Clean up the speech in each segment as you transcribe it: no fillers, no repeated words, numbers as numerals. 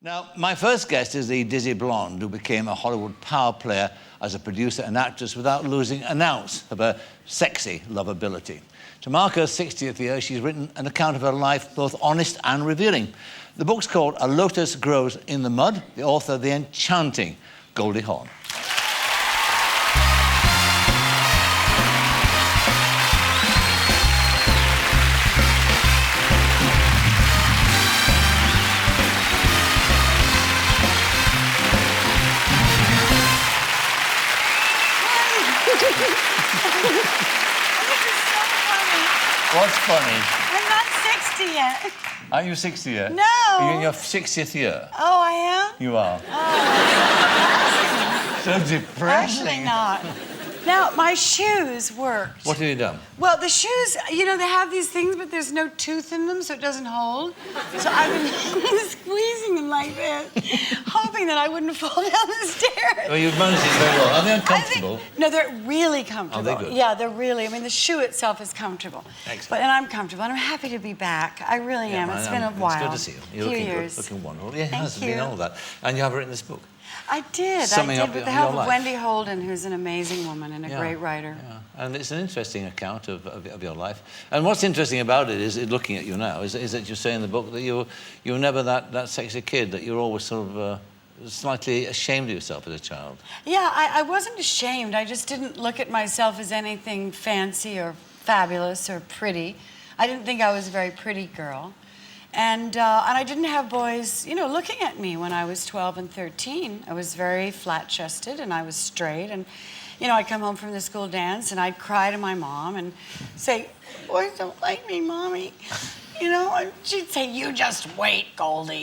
Now, my first guest is the dizzy blonde who became a Hollywood power player as a producer and actress without losing an ounce of her sexy lovability. To mark her 60th year, she's written an account of her life, both honest and revealing. The book's called A Lotus Grows in the Mud, the author, the enchanting Goldie Hawn. What's funny? I'm not 60 yet. Aren't you 60 yet? No. Are you in your 60th year? Oh, I am? You are. Oh. So depressing. Actually not. Now, my shoes worked. What have you done? Well, the shoes, you know, they have these things, but there's no tooth in them, so it doesn't hold. So I've been squeezing them like this, hoping that I wouldn't fall down the stairs. Well, you've managed it very well. Are they uncomfortable? No, they're really comfortable. Are they good? Yeah, they're really, I mean, the shoe itself is comfortable. Excellent. And I'm comfortable, and I'm happy to be back. I really am. It's been a while. It's good to see you. You're looking years. good, looking wonderful. Yeah, it has Thank been you. all that. And you have written this book. I did. Summing up with the your help of life. Wendy Holden, who's an amazing woman and a great writer. Yeah. And it's an interesting account of your life. And what's interesting about it is, looking at you now, is that you say in the book that you were never that sexy kid, that you were always sort of slightly ashamed of yourself as a child. Yeah, I wasn't ashamed. I just didn't look at myself as anything fancy or fabulous or pretty. I didn't think I was a very pretty girl. And I didn't have boys, you know, looking at me when I was 12 and 13. I was very flat-chested and I was straight. And, you know, I'd come home from the school dance and I'd cry to my mom and say, boys don't like me, Mommy. You know, and she'd say, you just wait, Goldie.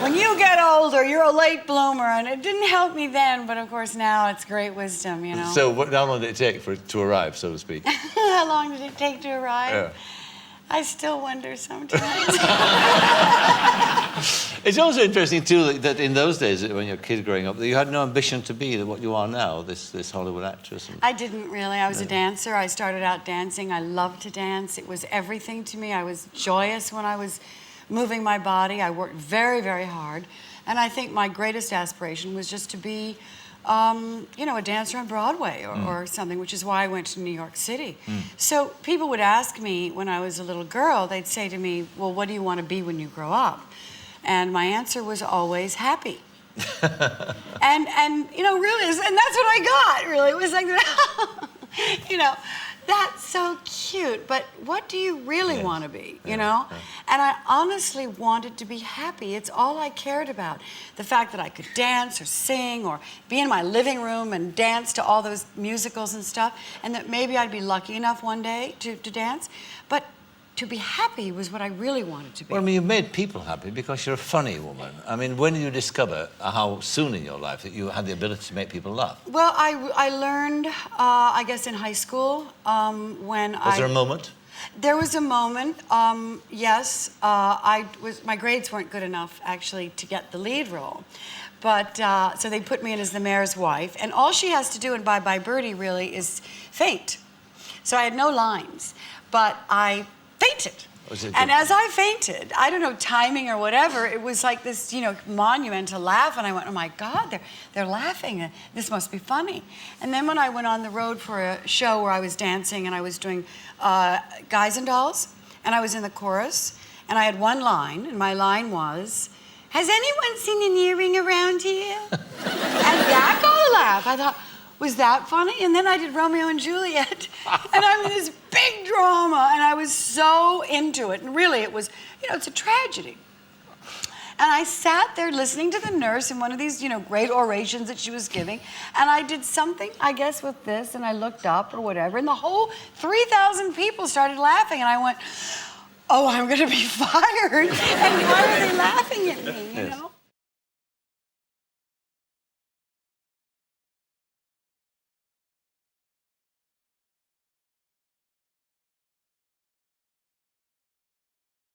When you get older, you're a late bloomer. And it didn't help me then, but of course now it's great wisdom, you know. So how long did it take for it to arrive, so to speak? How long did it take to arrive? Yeah. I still wonder sometimes. It's also interesting, too, that in those days, when you were a kid growing up, that you had no ambition to be what you are now, this Hollywood actress. I didn't really. I was a dancer. I started out dancing. I loved to dance. It was everything to me. I was joyous when I was moving my body. I worked very, very hard. And I think my greatest aspiration was just to be you know, a dancer on Broadway or something, which is why I went to New York City. So people would ask me when I was a little girl, they'd say to me, well, what do you want to be when you grow up? And my answer was always happy. and you know, really, and that's what I got, really. It was like, you know, that's so cute, but what do you really want to be, you know? And I honestly wanted to be happy. It's all I cared about. The fact that I could dance or sing or be in my living room and dance to all those musicals and stuff, and that maybe I'd be lucky enough one day to dance. But to be happy was what I really wanted to be. Well, I mean, you've made people happy because you're a funny woman. I mean, when did you discover, how soon in your life, that you had the ability to make people laugh? Well, I learned, I guess, in high school when Was there a moment? There was a moment, yes. My grades weren't good enough, actually, to get the lead role. But, so they put me in as the mayor's wife. And all she has to do in Bye Bye Birdie, really, is faint. So I had no lines. But I fainted. And as I fainted, I don't know, timing or whatever, it was like this, you know, monumental laugh, and I went, oh my God, they're laughing. This must be funny. And then when I went on the road for a show where I was dancing and I was doing Guys and Dolls, and I was in the chorus, and I had one line, and my line was, has anyone seen an earring around here? And that got a laugh. I thought, was that funny? And then I did Romeo and Juliet, and I'm in this big drama, and I was so into it. And really, it was, you know, it's a tragedy. And I sat there listening to the nurse in one of these, you know, great orations that she was giving, and I did something, I guess, with this, and I looked up or whatever, and the whole 3,000 people started laughing, and I went, oh, I'm gonna be fired. And why are they laughing at me, you know?